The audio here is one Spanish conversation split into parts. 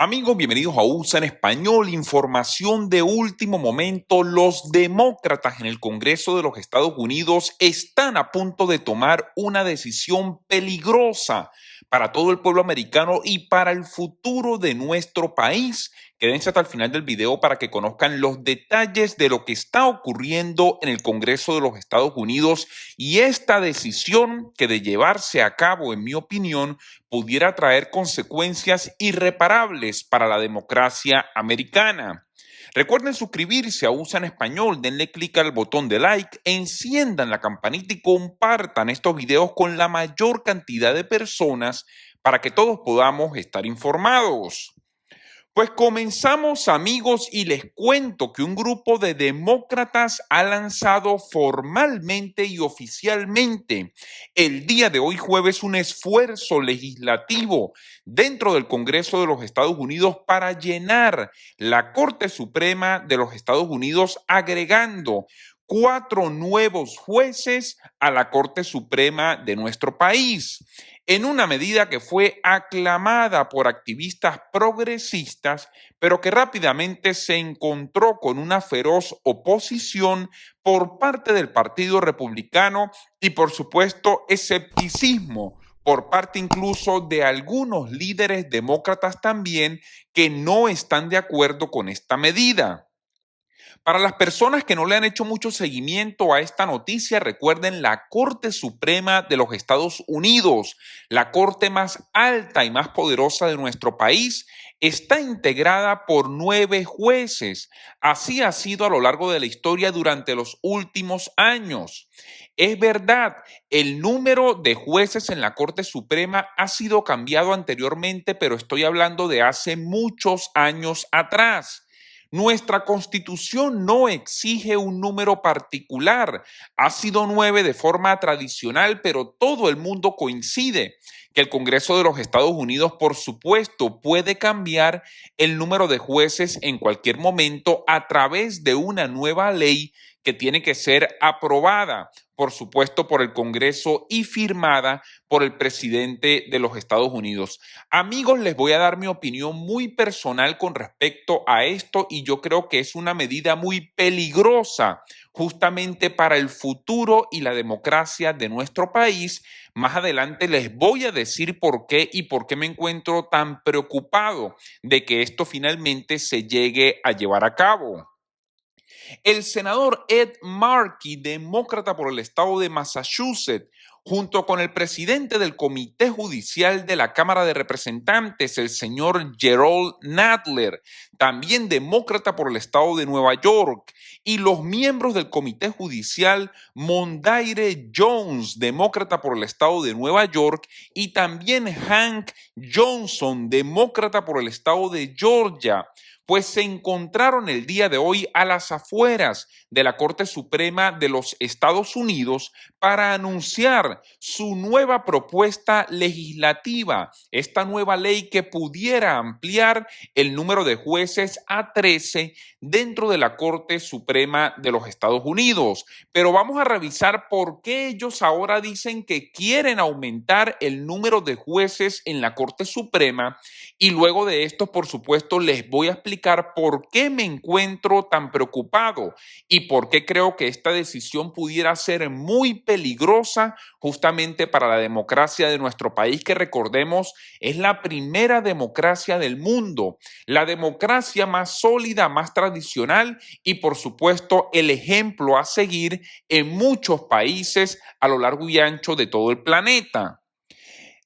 Amigos, bienvenidos a USA en Español. Información de último momento. Los demócratas en el Congreso de los Estados Unidos están a punto de tomar una decisión peligrosa para todo el pueblo americano y para el futuro de nuestro país. Quédense hasta el final del video para que conozcan los detalles de lo que está ocurriendo en el Congreso de los Estados Unidos y esta decisión que, de llevarse a cabo, en mi opinión, pudiera traer consecuencias irreparables para la democracia americana. Recuerden suscribirse a USA en Español, denle clic al botón de like, enciendan la campanita y compartan estos videos con la mayor cantidad de personas para que todos podamos estar informados. Pues comenzamos, amigos, y les cuento que un grupo de demócratas ha lanzado formalmente y oficialmente el día de hoy jueves un esfuerzo legislativo dentro del Congreso de los Estados Unidos para llenar la Corte Suprema de los Estados Unidos, agregando 4 nuevos jueces a la Corte Suprema de nuestro país, en una medida que fue aclamada por activistas progresistas, pero que rápidamente se encontró con una feroz oposición por parte del Partido Republicano y, por supuesto, escepticismo por parte incluso de algunos líderes demócratas también, que no están de acuerdo con esta medida. Para las personas que no le han hecho mucho seguimiento a esta noticia, recuerden, la Corte Suprema de los Estados Unidos, la corte más alta y más poderosa de nuestro país, está integrada por 9 jueces. Así ha sido a lo largo de la historia durante los últimos años. Es verdad, el número de jueces en la Corte Suprema ha sido cambiado anteriormente, pero estoy hablando de hace muchos años atrás. Nuestra Constitución no exige un número particular. Ha sido 9 de forma tradicional, pero todo el mundo coincide que el Congreso de los Estados Unidos, por supuesto, puede cambiar el número de jueces en cualquier momento a través de una nueva ley que tiene que ser aprobada, por supuesto, por el Congreso y firmada por el presidente de los Estados Unidos. Amigos, les voy a dar mi opinión muy personal con respecto a esto, y yo creo que es una medida muy peligrosa justamente para el futuro y la democracia de nuestro país. Más adelante les voy a decir por qué y por qué me encuentro tan preocupado de que esto finalmente se llegue a llevar a cabo. El senador Ed Markey, demócrata por el estado de Massachusetts, junto con el presidente del Comité Judicial de la Cámara de Representantes, el señor Jerrold Nadler, también demócrata por el estado de Nueva York, y los miembros del Comité Judicial Mondaire Jones, demócrata por el estado de Nueva York, y también Hank Johnson, demócrata por el estado de Georgia, pues se encontraron el día de hoy a las afueras de la Corte Suprema de los Estados Unidos para anunciar su nueva propuesta legislativa, esta nueva ley que pudiera ampliar el número de jueces a 13 dentro de la Corte Suprema de los Estados Unidos. Pero vamos a revisar por qué ellos ahora dicen que quieren aumentar el número de jueces en la Corte Suprema, y luego de esto, por supuesto, les voy a explicar por qué me encuentro tan preocupado y por qué creo que esta decisión pudiera ser muy peligrosa justamente para la democracia de nuestro país, que, recordemos, es la primera democracia del mundo, la democracia más sólida, más tradicional y, por supuesto, el ejemplo a seguir en muchos países a lo largo y ancho de todo el planeta.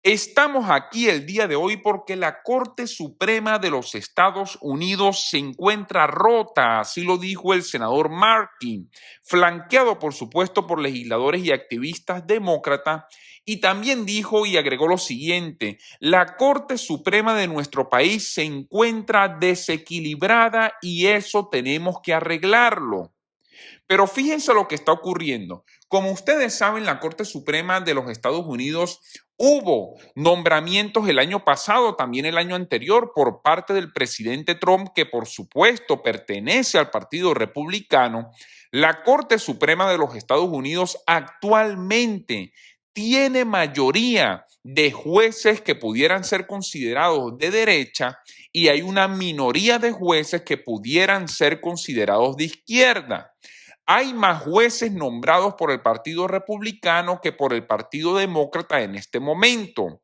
Estamos aquí el día de hoy porque la Corte Suprema de los Estados Unidos se encuentra rota, así lo dijo el senador Markey, flanqueado por supuesto por legisladores y activistas demócratas, y también dijo y agregó lo siguiente: la Corte Suprema de nuestro país se encuentra desequilibrada y eso tenemos que arreglarlo. Pero fíjense lo que está ocurriendo. Como ustedes saben, la Corte Suprema de los Estados Unidos hubo nombramientos el año pasado, también el año anterior, por parte del presidente Trump, que por supuesto pertenece al Partido Republicano. La Corte Suprema de los Estados Unidos actualmente tiene mayoría de jueces que pudieran ser considerados de derecha y hay una minoría de jueces que pudieran ser considerados de izquierda. Hay más jueces nombrados por el Partido Republicano que por el Partido Demócrata en este momento.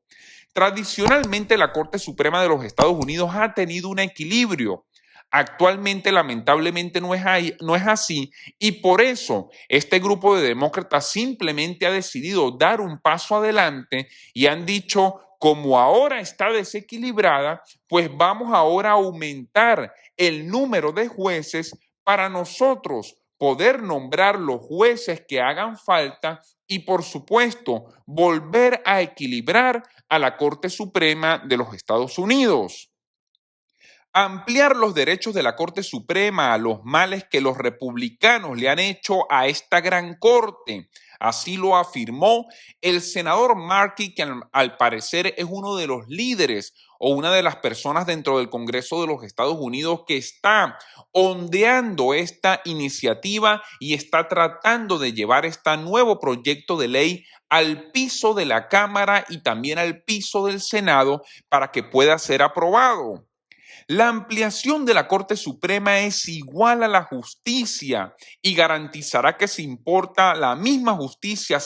Tradicionalmente, la Corte Suprema de los Estados Unidos ha tenido un equilibrio. Actualmente, lamentablemente, no es así y por eso este grupo de demócratas simplemente ha decidido dar un paso adelante y han dicho, como ahora está desequilibrada, pues vamos ahora a aumentar el número de jueces para nosotros poder nombrar los jueces que hagan falta y, por supuesto, volver a equilibrar a la Corte Suprema de los Estados Unidos. Ampliar los derechos de la Corte Suprema a los males que los republicanos le han hecho a esta gran corte. Así lo afirmó el senador Markey, que al parecer es uno de los líderes o una de las personas dentro del Congreso de los Estados Unidos que está ondeando esta iniciativa y está tratando de llevar este nuevo proyecto de ley al piso de la Cámara y también al piso del Senado para que pueda ser aprobado. La ampliación de la Corte Suprema es igual a la justicia y garantizará que se imparta la misma justicia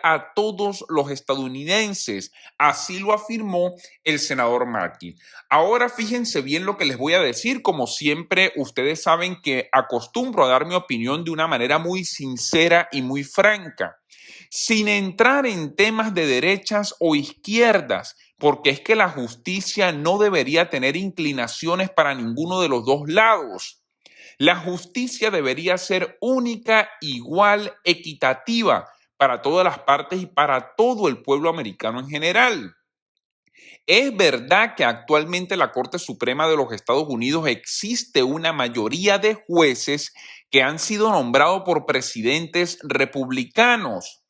a todos los estadounidenses. Así lo afirmó el senador Markey. Ahora fíjense bien lo que les voy a decir. Como siempre, ustedes saben que acostumbro a dar mi opinión de una manera muy sincera y muy franca, sin entrar en temas de derechas o izquierdas, porque es que la justicia no debería tener inclinaciones para ninguno de los dos lados. La justicia debería ser única, igual, equitativa para todas las partes y para todo el pueblo americano en general. Es verdad que actualmente en la Corte Suprema de los Estados Unidos existe una mayoría de jueces que han sido nombrados por presidentes republicanos.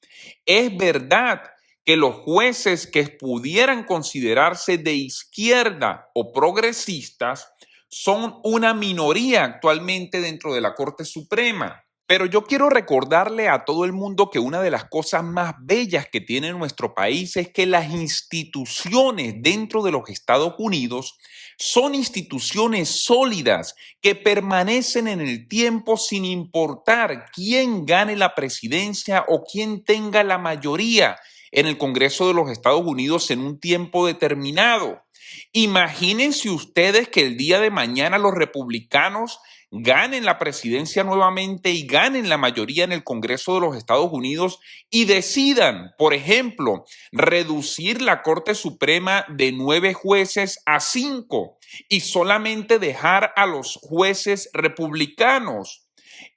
Es verdad que los jueces que pudieran considerarse de izquierda o progresistas son una minoría actualmente dentro de la Corte Suprema. Pero yo quiero recordarle a todo el mundo que una de las cosas más bellas que tiene nuestro país es que las instituciones dentro de los Estados Unidos son instituciones sólidas que permanecen en el tiempo sin importar quién gane la presidencia o quién tenga la mayoría en el Congreso de los Estados Unidos en un tiempo determinado. Imagínense ustedes que el día de mañana los republicanos ganen la presidencia nuevamente y ganen la mayoría en el Congreso de los Estados Unidos y decidan, por ejemplo, reducir la Corte Suprema de 9 jueces a 5 y solamente dejar a los jueces republicanos.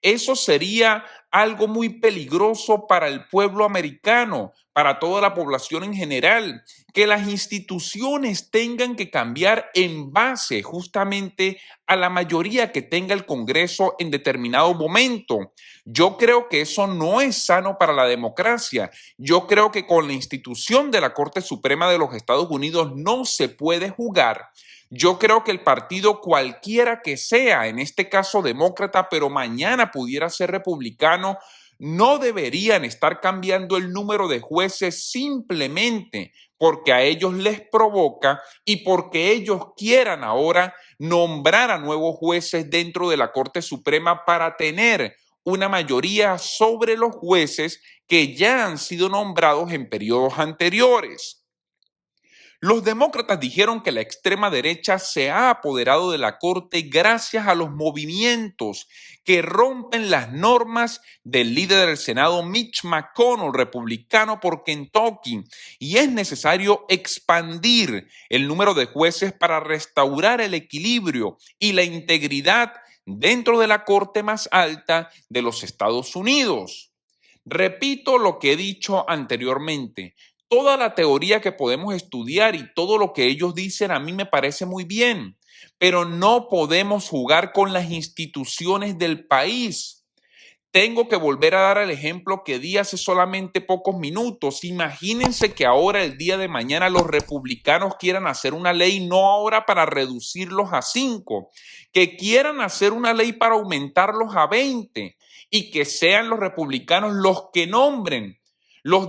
Eso sería algo muy peligroso para el pueblo americano, para toda la población en general, que las instituciones tengan que cambiar en base justamente a la mayoría que tenga el Congreso en determinado momento. Yo creo que eso no es sano para la democracia. Yo creo que con la institución de la Corte Suprema de los Estados Unidos no se puede jugar. Yo creo que el partido cualquiera que sea, en este caso demócrata, pero mañana pudiera ser republicano, no deberían estar cambiando el número de jueces simplemente porque a ellos les provoca y porque ellos quieran ahora nombrar a nuevos jueces dentro de la Corte Suprema para tener una mayoría sobre los jueces que ya han sido nombrados en periodos anteriores. Los demócratas dijeron que la extrema derecha se ha apoderado de la Corte gracias a los movimientos que rompen las normas del líder del Senado Mitch McConnell, republicano por Kentucky, y es necesario expandir el número de jueces para restaurar el equilibrio y la integridad dentro de la Corte más alta de los Estados Unidos. Repito lo que he dicho anteriormente. Toda la teoría que podemos estudiar y todo lo que ellos dicen a mí me parece muy bien, pero no podemos jugar con las instituciones del país. Tengo que volver a dar el ejemplo que di hace solamente pocos minutos. Imagínense que ahora, el día de mañana, los republicanos quieran hacer una ley, no ahora para reducirlos a 5, que quieran hacer una ley para aumentarlos a 20 y que sean los republicanos los que nombren los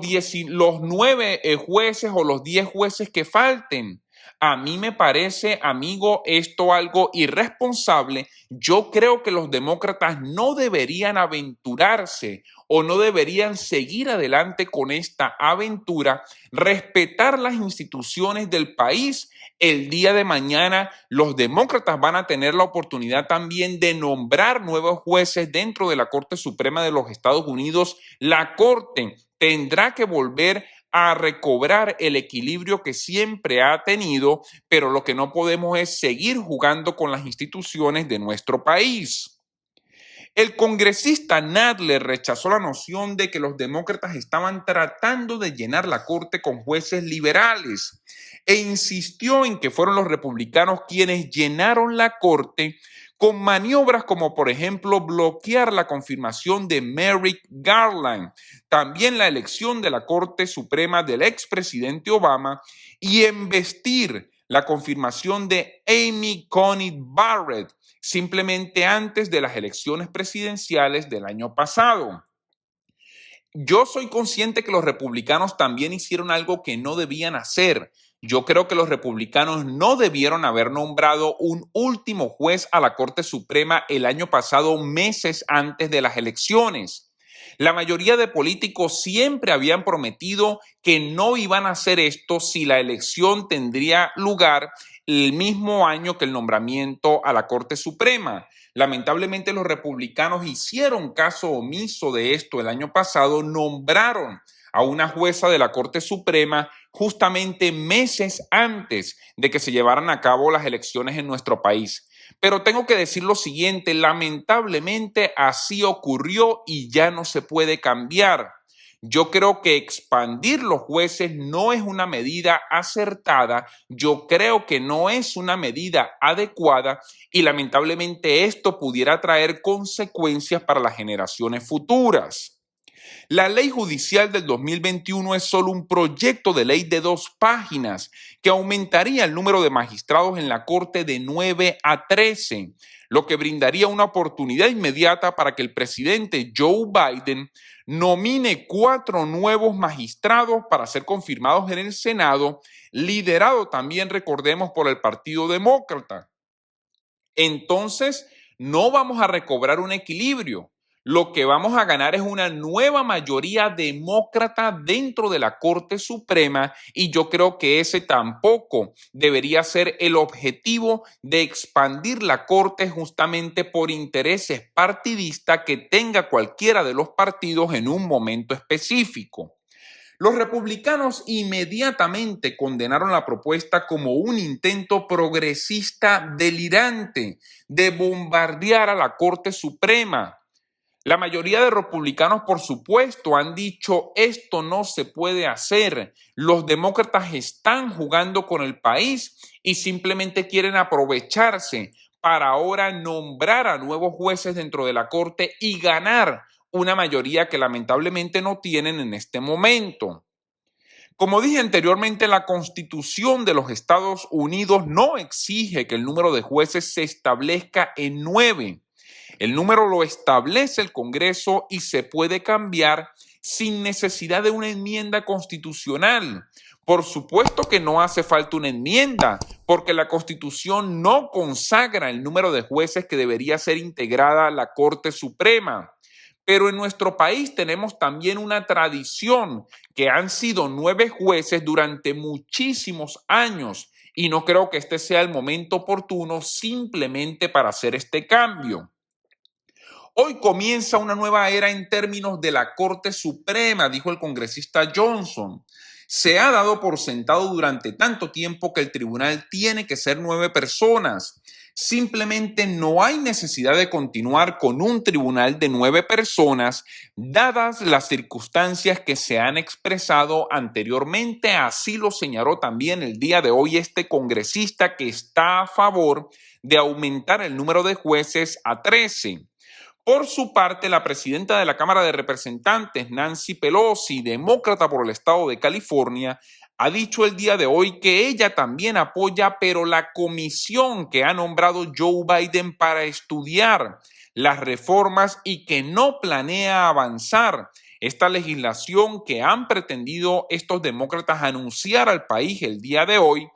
9 jueces o los 10 jueces que falten. A mí me parece, amigo, esto algo irresponsable. Yo creo que los demócratas no deberían aventurarse o no deberían seguir adelante con esta aventura, respetar las instituciones del país. El día de mañana los demócratas van a tener la oportunidad también de nombrar nuevos jueces dentro de la Corte Suprema de los Estados Unidos. La Corte tendrá que volver a recobrar el equilibrio que siempre ha tenido, pero lo que no podemos es seguir jugando con las instituciones de nuestro país. El congresista Nadler rechazó la noción de que los demócratas estaban tratando de llenar la corte con jueces liberales e insistió en que fueron los republicanos quienes llenaron la corte con maniobras como, por ejemplo, bloquear la confirmación de Merrick Garland, también la elección de la Corte Suprema del expresidente Obama y embestir la confirmación de Amy Coney Barrett simplemente antes de las elecciones presidenciales del año pasado. Yo soy consciente que los republicanos también hicieron algo que no debían hacer. Yo creo que los republicanos no debieron haber nombrado un último juez a la Corte Suprema el año pasado, meses antes de las elecciones. La mayoría de políticos siempre habían prometido que no iban a hacer esto si la elección tendría lugar el mismo año que el nombramiento a la Corte Suprema. Lamentablemente los republicanos hicieron caso omiso de esto el año pasado, nombraron a una jueza de la Corte Suprema justamente meses antes de que se llevaran a cabo las elecciones en nuestro país. Pero tengo que decir lo siguiente, lamentablemente así ocurrió y ya no se puede cambiar. Yo creo que expandir los jueces no es una medida acertada, yo creo que no es una medida adecuada y lamentablemente esto pudiera traer consecuencias para las generaciones futuras. La ley judicial del 2021 es solo un proyecto de ley de 2 páginas que aumentaría el número de magistrados en la Corte de 9 a 13, lo que brindaría una oportunidad inmediata para que el presidente Joe Biden nomine 4 nuevos magistrados para ser confirmados en el Senado, liderado también, recordemos, por el Partido Demócrata. Entonces, no vamos a recobrar un equilibrio. Lo que vamos a ganar es una nueva mayoría demócrata dentro de la Corte Suprema y yo creo que ese tampoco debería ser el objetivo de expandir la Corte justamente por intereses partidistas que tenga cualquiera de los partidos en un momento específico. Los republicanos inmediatamente condenaron la propuesta como un intento progresista delirante de bombardear a la Corte Suprema. La mayoría de republicanos, por supuesto, han dicho esto no se puede hacer. Los demócratas están jugando con el país y simplemente quieren aprovecharse para ahora nombrar a nuevos jueces dentro de la Corte y ganar una mayoría que lamentablemente no tienen en este momento. Como dije anteriormente, la Constitución de los Estados Unidos no exige que el número de jueces se establezca en 9. El número lo establece el Congreso y se puede cambiar sin necesidad de una enmienda constitucional. Por supuesto que no hace falta una enmienda, porque la Constitución no consagra el número de jueces que debería ser integrada a la Corte Suprema. Pero en nuestro país tenemos también una tradición que han sido 9 jueces durante muchísimos años y no creo que este sea el momento oportuno simplemente para hacer este cambio. Hoy comienza una nueva era en términos de la Corte Suprema, dijo el congresista Johnson. Se ha dado por sentado durante tanto tiempo que el tribunal tiene que ser 9 personas. Simplemente no hay necesidad de continuar con un tribunal de 9 personas, dadas las circunstancias que se han expresado anteriormente. Así lo señaló también el día de hoy este congresista que está a favor de aumentar el número de jueces a 13. Por su parte, la presidenta de la Cámara de Representantes, Nancy Pelosi, demócrata por el estado de California, ha dicho el día de hoy que ella también apoya, pero la comisión que ha nombrado Joe Biden para estudiar las reformas y que no planea avanzar esta legislación que han pretendido estos demócratas anunciar al país el día de hoy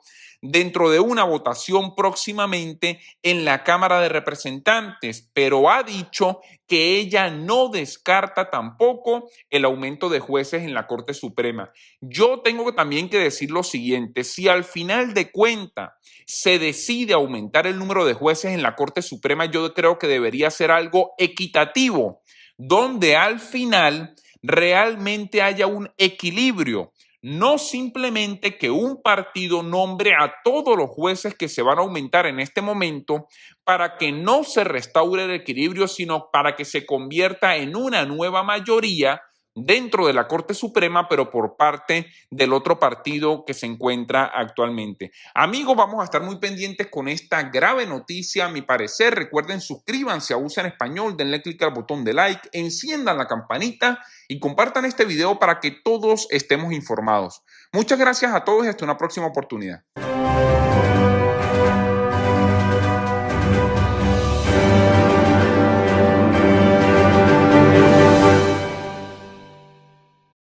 dentro de una votación próximamente en la Cámara de Representantes, pero ha dicho que ella no descarta tampoco el aumento de jueces en la Corte Suprema. Yo tengo también que decir lo siguiente: si al final de cuentas se decide aumentar el número de jueces en la Corte Suprema, yo creo que debería ser algo equitativo, donde al final realmente haya un equilibrio. No simplemente que un partido nombre a todos los jueces que se van a aumentar en este momento para que no se restaure el equilibrio, sino para que se convierta en una nueva mayoría dentro de la Corte Suprema, pero por parte del otro partido que se encuentra actualmente. Amigos, vamos a estar muy pendientes con esta grave noticia, a mi parecer. Recuerden, suscríbanse a USA en Español, denle clic al botón de like, enciendan la campanita y compartan este video para que todos estemos informados. Muchas gracias a todos y hasta una próxima oportunidad.